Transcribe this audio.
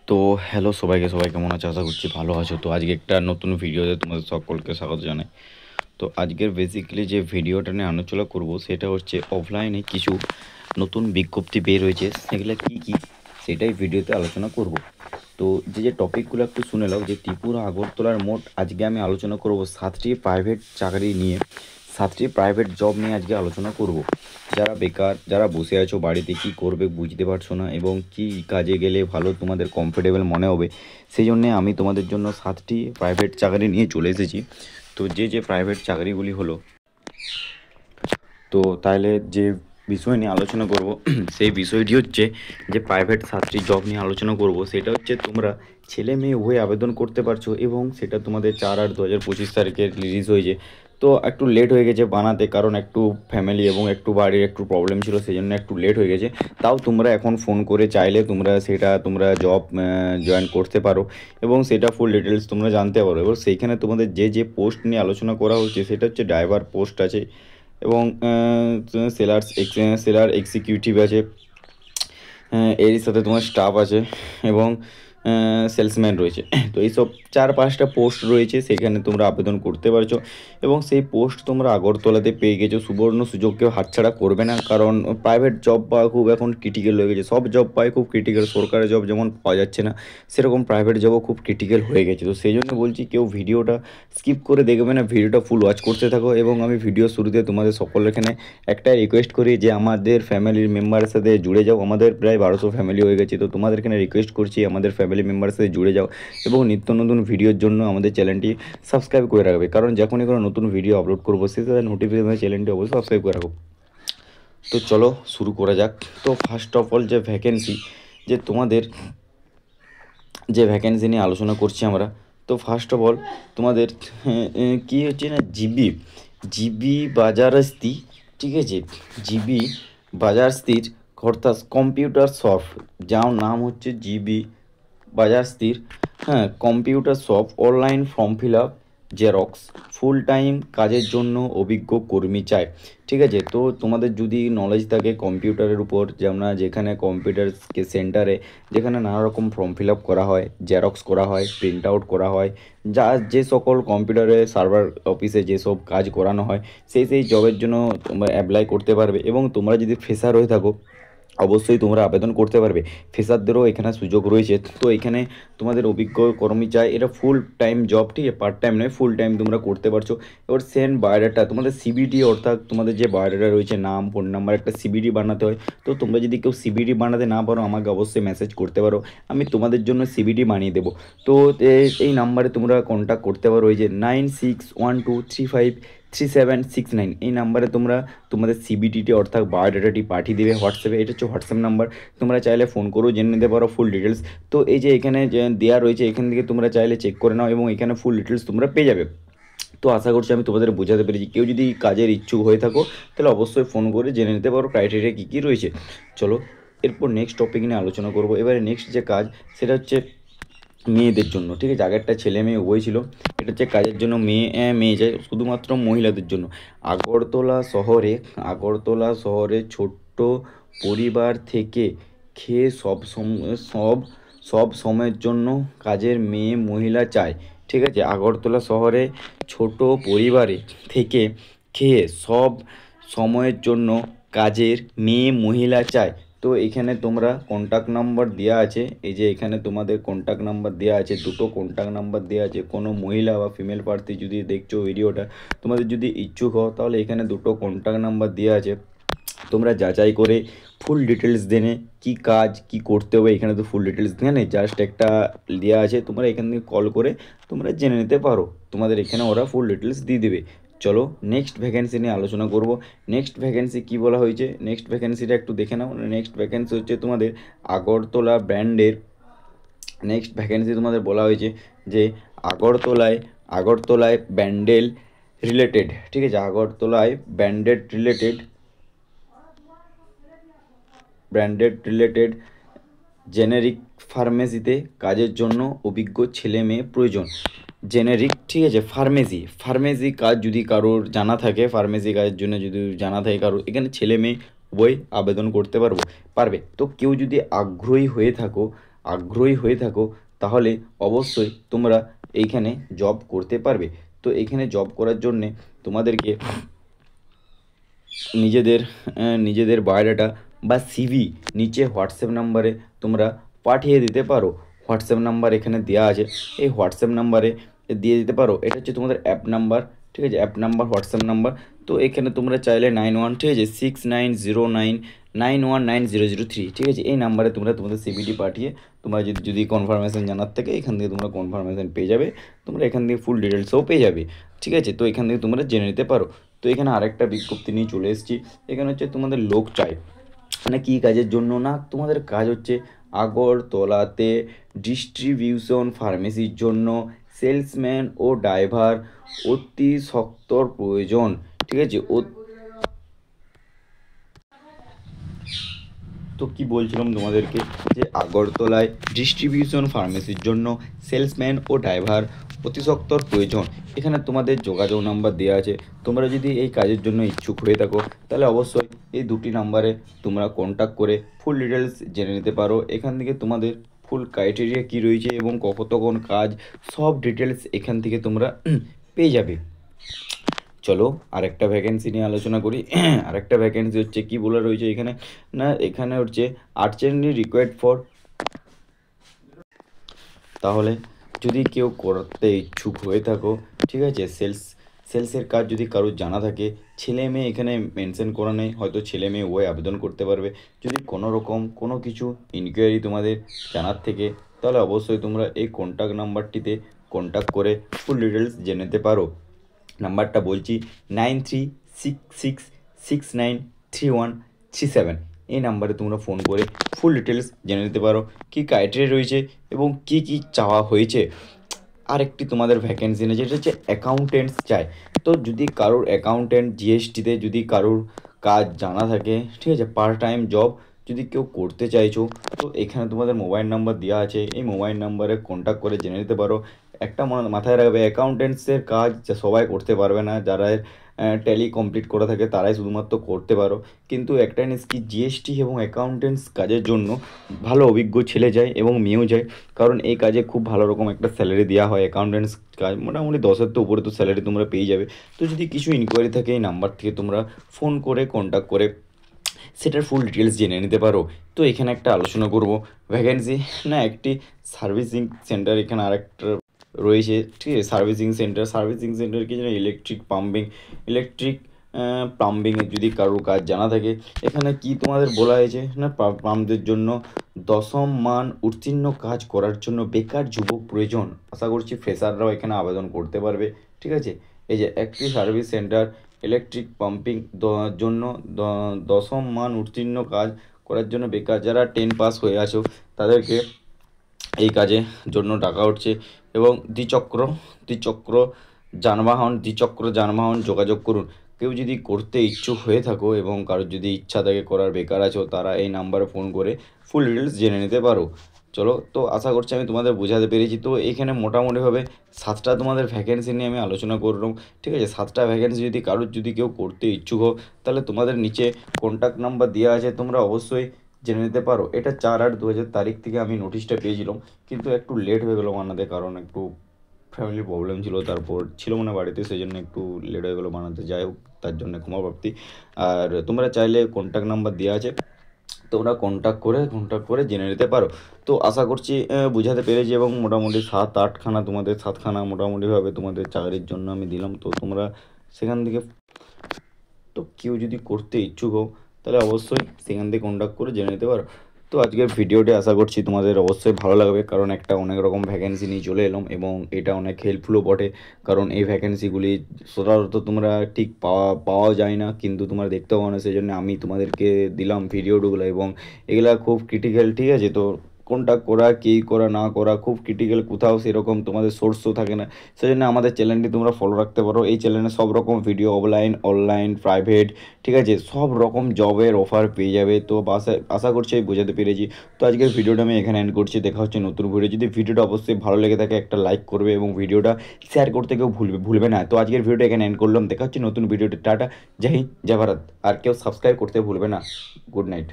তো হ্যালো সবাইকে, সবাই কেমন আছো? আশা করছি ভালো আছো। তো আজকে একটা নতুন ভিডিওতে তোমাদের সকলকে স্বাগত জানাই। তো আজকের বেসিক্যালি যে ভিডিওটা নিয়ে আলোচনা করব সেটা হচ্ছে অফলাইনে কিছু নতুন বিজ্ঞপ্তি বের হয়েছে, সেগুলো কী কী সেটাই ভিডিওতে আলোচনা করব। তো যে টপিকগুলো একটু শুনে নাও, যে ত্রিপুরা আগরতলার মোট আজকে আমি আলোচনা করব 7টি প্রাইভেট চাকরি নিয়ে, 7টি প্রাইভেট জব নিয়ে আজকে আলোচনা করব। যারা বেকার, যারা বসে আছো বাড়িতে, কী করবে বুঝতে পারছো না এবং কী কাজে গেলে ভালো তোমাদের কমফোর্টেবল মনে হবে, সেই জন্যে আমি তোমাদের জন্য 7টি প্রাইভেট চাকরি নিয়ে চলে এসেছি। তো যে প্রাইভেট চাকরিগুলি হলো, তো তাহলে যে বিষয় নিয়ে আলোচনা করব সেই বিষয়টি হচ্ছে যে প্রাইভেট 7টি জব নিয়ে আলোচনা করব, সেটা হচ্ছে তোমরা ছেলে মেয়ে উভয়ে আবেদন করতে পারছো এবং সেটা তোমাদের 4/8/2025 তারিখে রিলিজ হয়েছে। তো একটু লেট হয়ে গেছে বানাতে, কারণ একটু ফ্যামিলি এবং একটু বাড়ির একটু প্রবলেম ছিল, সেই জন্য একটু লেট হয়ে গেছে। তাও তোমরা এখন ফোন করে চাইলে তোমরা জব জয়েন করতে পারো এবং সেটা ফুল ডিটেলস তোমরা জানতে পারো। এবার সেইখানে তোমাদের যে পোস্ট নিয়ে আলোচনা করা হচ্ছে সেটা হচ্ছে ড্রাইভার পোস্ট আছে এবং সেলার এক্সিকিউটিভ আছে, এরই সাথে তোমার স্টাফ আছে এবং সেলসম্যান রয়েছে। তো এইসব 4-5টা পোস্ট রয়েছে, সেখানে তোমরা আবেদন করতে পারছো এবং সেই পোস্ট তোমরা আগরতলাতে পেয়ে গেছো। সুবর্ণ সুযোগকেও হাতছাড়া করবে না, কারণ প্রাইভেট জব পাওয়া খুব এখন ক্রিটিক্যাল হয়ে গেছে। সব জব পায় খুব ক্রিটিক্যাল, সরকারি জব যেমন পাওয়া যাচ্ছে না, সেরকম প্রাইভেট জবও খুব ক্রিটিক্যাল হয়ে গেছে। তো সেই জন্য বলছি, কেউ ভিডিওটা স্কিপ করে দেখবে না, ভিডিওটা ফুল ওয়াচ করতে থাকো। এবং আমি ভিডিও শুরুতে তোমাদের সকলের এখানে একটাই রিকোয়েস্ট করি যে আমাদের ফ্যামিলির মেম্বারের সাথে জুড়ে যাও। আমাদের প্রায় 1200 ফ্যামিলি হয়ে গেছে, তো তোমাদের এখানে রিকোয়েস্ট করছি আমাদের ফ্যামিলি মেম্বারের সাথে জুড়ে যাও এবং নিত্য নতুন ভিডিওর জন্য আমাদের চ্যানেলটি সাবস্ক্রাইব করে রাখবে, কারণ যখনই কোনো নতুন ভিডিও আপলোড করবো সেই সাথে নোটিফিকেশন চ্যানেলটি অবশ্যই সাবস্ক্রাইব করে রাখো। তো চলো শুরু করা যাক। তো ফার্স্ট অফ অল যে ভ্যাকেন্সি, যে তোমাদের যে ভ্যাকেন্সি নিয়ে আলোচনা করছি আমরা, তো ফার্স্ট অফ অল তোমাদের কী হচ্ছে না, জিবি জিবি বাজারস্তি, ঠিক আছে, জিবি বাজারস্তির অর্থাৎ কম্পিউটার শপ, যার নাম হচ্ছে জিবি বাজারস্তির, হ্যাঁ, computer shop, online form fill up, xerox, full time কাজের জন্য অভিজ্ঞ কর্মী চায়। ঠিক আছে, তো তোমাদের যদি নলেজ থাকে কম্পিউটারের উপর, যেখানে কম্পিউটার সেন্টারে যেখানে নানা রকম ফর্ম ফিল আপ করা হয়, জেরক্স করা হয়, প্রিন্ট আউট করা হয়, যে সকল কম্পিউটারে সার্ভার অফিসে যেসব কাজ করানো হয়, সেই জবের জন্য তোমরা অ্যাপ্লাই করতে পারবে। এবং তোমরা যদি ফ্রেশার হয়ে থাকো অবশ্যই তোমরা আবেদন করতে পারবে, ফ্রেশারদেরও এখানে সুযোগ রয়েছে। তো এখানে তোমাদের অভিজ্ঞ কর্মী চাই, এটা ফুল টাইম জব, ঠিক আছে, পার্ট টাইম নয়, ফুল টাইম তোমরা করতে পারছো। এবার সেন্ড বায়োডাটা, তোমাদের সিবিটি অর্থাৎ তোমাদের যে বায়োডাটা রয়েছে, নাম ফোন নাম্বার, একটা সিবিটি বানাতে হয়। তো তোমরা যদি কেউ সিবিটি বানাতে না পারো আমাকে অবশ্যই মেসেজ করতে পারো, আমি তোমাদের জন্য সিবিটি বানিয়ে দেবো। তো এই নাম্বারে তোমরা কন্ট্যাক্ট করতে পারো, এই যে 9612353769, এই নাম্বারে তোমরা তোমাদের সিবিটিটি অর্থাৎ বায়োডাটাটি পাঠিয়ে দেবে হোয়াটসঅ্যাপে। এটা হচ্ছে হোয়াটসঅ্যাপ নাম্বার, তোমরা চাইলে ফোন করেও জেনে নিতে পারো ফুল ডিটেলস। তো এই যে এখানে যে দেওয়া রয়েছে, এখান থেকে তোমরা চাইলে চেক করে নাও এবং এখানে ফুল ডিটেলস তোমরা পেয়ে যাবে। তো আশা করছি আমি তোমাদের বোঝাতে পেরেছি। কেউ যদি কাজের ইচ্ছুক হয়ে থাকো তাহলে অবশ্যই ফোন করে জেনে নিতে পারো ক্রাইটেরিয়া কী কী রয়েছে। চলো এরপর নেক্সট টপিক নিয়ে আলোচনা করবো। এবারে নেক্সট যে কাজ সেটা হচ্ছে মেয়েদের জন্য, ঠিক আছে, আগেরটা ছেলে মেয়ে উভয় ছিল, এটা হচ্ছে কাজের জন্য মেয়ে যায়, শুধুমাত্র মহিলাদের জন্য। আগরতলা শহরে ছোট্ট পরিবার থেকে খেয়ে সব সময়ের জন্য কাজের মেয়ে মহিলা চায়। ঠিক আছে, আগরতলা শহরে ছোট পরিবারে থেকে খেয়ে সব সময়ের জন্য কাজের মেয়ে মহিলা চায়। তো এখানে তোমরা কন্ট্যাক্ট নাম্বার দেওয়া আছে, এই যে এখানে তোমাদের কন্ট্যাক্ট নাম্বার দেওয়া আছে, দুটো কন্ট্যাক্ট নাম্বার দেওয়া আছে। কোনো মহিলা বা ফিমেল প্রার্থী যদি দেখছো ভিডিওটা, তোমাদের যদি ইচ্ছুক হও তাহলে এখানে দুটো কন্ট্যাক্ট নাম্বার দেওয়া আছে, তোমরা যাচাই করে ফুল ডিটেলস জেনে কি কাজ কি করতে হবে, এখানে তো ফুল ডিটেলস দেওয়া নেই, জাস্ট একটা দেওয়া আছে, তোমরা এখান থেকে কল করে তোমরা জেনে নিতে পারো, তোমাদের এখানে ওরা ফুল ডিটেলস দিয়ে দেবে। চলো নেক্সট ভ্যাকেন্সি নিয়ে আলোচনা করব। নেক্সট ভ্যাকেন্সি কী বলা হয়েছে, নেক্সট ভ্যাকেন্সিটা একটু দেখে নাও। নেক্সট ভ্যাকেন্সি হচ্ছে তোমাদের আগরতলা ব্র্যান্ডের, নেক্সট ভ্যাকেন্সি তোমাদের বলা হয়েছে যে আগরতলায় ব্যান্ডেল রিলেটেড, ঠিক আছে, আগরতলায় ব্র্যান্ডেড রিলেটেড জেনেরিক ফার্মেসিতে কাজের জন্য অভিজ্ঞ ছেলে মেয়ে প্রয়োজন। জেনেরিক, ঠিক আছে, ফার্মেসি কাজ যদি কারোর জানা থাকে, ফার্মেসি কাজের জন্য যদি জানা থাকে কারোর, এখানে ছেলে মেয়ে উভয় আবেদন করতে পারবে। তো কেউ যদি আগ্রহী হয়ে থাকো আগ্রহী হয়ে থাকো তাহলে অবশ্যই তোমরা এইখানে জব করতে পারবে। তো এইখানে জব করার জন্যে তোমাদেরকে নিজেদের বায়োডাটা বা সিভি নিচে হোয়াটসঅ্যাপ নাম্বারে তোমরা পাঠিয়ে দিতে পারো। হোয়াটসঅ্যাপ নাম্বার এখানে দেওয়া আছে, এই হোয়াটসঅ্যাপ নাম্বারে দিয়ে দিতে পারো। এটা হচ্ছে তোমাদের অ্যাপ নাম্বার, ঠিক আছে, অ্যাপ নাম্বার হোয়াটসঅ্যাপ নাম্বার। তো এখানে তোমরা চাইলে 91, ঠিক আছে, 6909919003, ঠিক আছে, এই নাম্বারে তোমরা তোমাদের সিভিটি পাঠিয়ে তোমরা যদি কনফার্মেশন জানার থেকে এখান থেকে তোমরা কনফার্মেশন পেয়ে যাবে। তোমরা এখান থেকে ফুল ডিটেলসও পেয়ে যাবে, ঠিক আছে। তো এখান থেকে তোমরা জেনে নিতে পারো। তো এখানে আরেকটা বিজ্ঞপ্তি নিয়ে চলে এসেছি। এখানে হচ্ছে তোমাদের লোক চাই, মানে কী কাজের জন্য না, তোমাদের কাজ হচ্ছে আগরতলাতে ডিস্ট্রিবিউশন ফার্মেসির জন্য সেলসম্যান ও ড্রাইভার অতি সত্বর প্রয়োজন, ঠিক আছে। তো কি বলছিলাম তোমাদেরকে, যে আগরতলায় ডিস্ট্রিবিউশন ফার্মেসির জন্য সেলসম্যান ও ড্রাইভার অতি সত্বর প্রয়োজন। এখানে তোমাদের যোগাযোগ নাম্বার দেওয়া আছে। তোমরা যদি এই কাজের জন্য ইচ্ছুক হয়ে থাকো তাহলে অবশ্যই এই দুটি নাম্বারে তোমরা কন্ট্যাক্ট করে ফুল ডিটেলস জেনে নিতে পারো। এখান থেকে তোমাদের ফুল ক্রাইটেরিয়া কী রয়েছে এবং কতক্ষণ কাজ, সব ডিটেলস এখান থেকে তোমরা পেয়ে যাবে। চলো আরেকটা ভ্যাকেন্সি নিয়ে আলোচনা করি। আরেকটা ভ্যাকেন্সি হচ্ছে কি বলে রয়েছে এখানে না, এখানে হচ্ছে আর্জেন্টলি রিকোয়ার্ড ফর, তাহলে যদি কেউ করতে ইচ্ছুক হয়ে থাকো, ঠিক আছে, সেলসের কাজ যদি কারোর জানা থাকে, ছেলে মেয়ে এখানে মেনশন করা নেই, হয়তো ছেলে মেয়ে ওই আবেদন করতে পারবে। যদি কোনো রকম কোনো কিছু ইনকোয়ারি তোমাদের জানার থেকে, তাহলে অবশ্যই তোমরা এই কন্ট্যাক্ট নাম্বারটিতে কন্ট্যাক্ট করে ফুল ডিটেলস জেনে নিতে পারো। নাম্বারটা বলছি 9366693137। এই নাম্বারে তোমরা ফোন করে ফুল ডিটেলস জেনে নিতে পারো কী ক্রাইটেরিয়া রয়েছে এবং কি কি চাওয়া হয়েছে। আরেকটি তোমাদের ভ্যাকেন্সি নেই, যেটা হচ্ছে অ্যাকাউন্টেন্টস চাই। তো যদি কারোর অ্যাকাউন্টেন্ট জিএসটিতে যদি কারোর কাজ জানা থাকে, ঠিক আছে, পার্ট টাইম জব যদি কেউ করতে চাইছো, তো এখানে তোমাদের মোবাইল নাম্বার দেওয়া আছে, এই মোবাইল নাম্বারে কন্ট্যাক্ট করে জেনে নিতে পারো। একটা মাথায় রাখবে, অ্যাকাউন্টেন্টসের কাজ সবাই করতে পারবে না, যারা ট্যালি কমপ্লিট করা থাকে তারাই শুধুমাত্র করতে পারো। কিন্তু একটা জিনিস কি, জিএসটি এবং অ্যাকাউন্টেন্টস কাজের জন্য ভালো অভিজ্ঞ ছেলে যায় এবং মেয়েও যায়, কারণ এই কাজে খুব ভালো রকম একটা স্যালারি দেওয়া হয়। অ্যাকাউন্টেন্টস কাজ মোটামুটি 10-এর তো উপরে তো স্যালারি তোমরা পেয়ে যাবে। তো যদি কিছু ইনকোয়ারি থাকে এই নাম্বার থেকে তোমরা ফোন করে কন্ট্যাক্ট করে সেটার ফুল ডিটেলস জেনে নিতে পারো। তো এখানে একটা আলোচনা করব ভ্যাকেন্সি না, একটি সার্ভিসিং সেন্টার এখানে আরেকটা রয়েছে, ঠিক আছে। সার্ভিসিং সেন্টার কি যেন ইলেকট্রিক প্লাম্বিংয়ের যদি কারোর কাজ জানা থাকে, এখানে কি তোমাদের বলা হয়েছে না, পাম্পদের জন্য 10ম মান উত্তীর্ণ কাজ করার জন্য বেকার যুবক প্রয়োজন। আশা করছি ফ্রেশাররাও এখানে আবেদন করতে পারবে, ঠিক আছে। এই যে একটি সার্ভিস সেন্টার ইলেকট্রিক পাম্পিং জন্য 10ম মান উত্তীর্ণ কাজ করার জন্য বেকার, যারা 10 পাস হয়ে আছো তাদেরকে এই কাজে জন্য ডাকা উঠছে। এবং দ্বিচক্র যানবাহন যোগাযোগ করুন। কেউ যদি করতে ইচ্ছুক হয়ে থাকো এবং কারোর যদি ইচ্ছা থাকে করার, বেকার আছো, তারা এই নাম্বারে ফোন করে ফুল ডিটেলস জেনে নিতে পারো। চলো, তো আশা করছি আমি তোমাদের বোঝাতে পেরেছি। তো এখানে মোটামুটিভাবে 7টা তোমাদের ভ্যাকেন্সি নিয়ে আমি আলোচনা করলাম, ঠিক আছে। 7টা ভ্যাকেন্সি যদি কারোর যদি কেউ করতে ইচ্ছুক হো, তাহলে তোমাদের নিচে কন্ট্যাক্ট নাম্বার দেওয়া আছে, তোমরা অবশ্যই জেনে নিতে পারো। এটা 4/8/2000 তারিখ থেকে আমি নোটিশটা পেয়েছিলাম, কিন্তু একটু লেট হয়ে গেলো বানাতে, কারণ একটু ফ্যামিলি প্রবলেম ছিল, তারপর ছিল মানে বাড়িতে, সেই জন্য একটু লেট হয়ে গেলো বানাতে। যাই হোক, তার জন্য ক্ষমা প্রাপ্তি। আর তোমরা চাইলে কন্ট্যাক্ট নাম্বার দেওয়া আছে, তোমরা কন্ট্যাক্ট করে জেনে নিতে পারো। তো আশা করছি বোঝাতে পেরেছি, এবং মোটামুটি 7-8খানা তোমাদের 7খানা মোটামুটিভাবে তোমাদের চাকরির জন্য আমি দিলাম। তো তোমরা সেখান থেকে, তো কেউ যদি করতে ইচ্ছুক হও তাহলে অবশ্যই সেখান থেকে কন্ট্যাক্ট করে জেনে নিতে পারো। তো আজকের ভিডিওটি আশা করছি তোমাদের অবশ্যই ভালো লাগবে, কারণ একটা অনেক রকম ভ্যাকেন্সি নিয়ে চলে এলাম এবং এটা অনেক হেল্পফুলও বটে, কারণ এই ভ্যাকেন্সিগুলি সচরাচর তোমরা ঠিক পাওয়া যায় না, কিন্তু তোমরা দেখতেও পাও না, সেই জন্য আমি তোমাদেরকে দিলাম ভিডিওগুলো, এবং এগুলা খুব ক্রিটিক্যাল, ঠিক আছে। তো কোনটা করা, কী করা না করা খুব ক্রিটিক্যাল, কোথাও সেরকম তোমাদের সোর্সও থাকে না, সেই জন্য আমাদের চ্যানেলটি তোমরা ফলো রাখতে পারো। এই চ্যানেলে সব রকম ভিডিও, অফলাইন, অনলাইন, প্রাইভেট, ঠিক আছে, সব রকম জবের অফার পেয়ে যাবে। তো আশা করছি আমি বোঝাতে পেরেছি। তো আজকের ভিডিওটা আমি এখানে এন্ড করছি, দেখা হচ্ছে নতুন ভিডিও। যদি ভিডিওটা অবশ্যই ভালো লেগে থাকে একটা লাইক করবে এবং ভিডিওটা শেয়ার করতে কেউ ভুলবে না। তো আজকের ভিডিওটা এখানে এন্ড করলাম, দেখা হচ্ছে নতুন ভিডিওতে। টাটা, জয় হিন্দ, জয় ভারত। আর কেউ সাবস্ক্রাইব করতে ভুলবে না। Good night.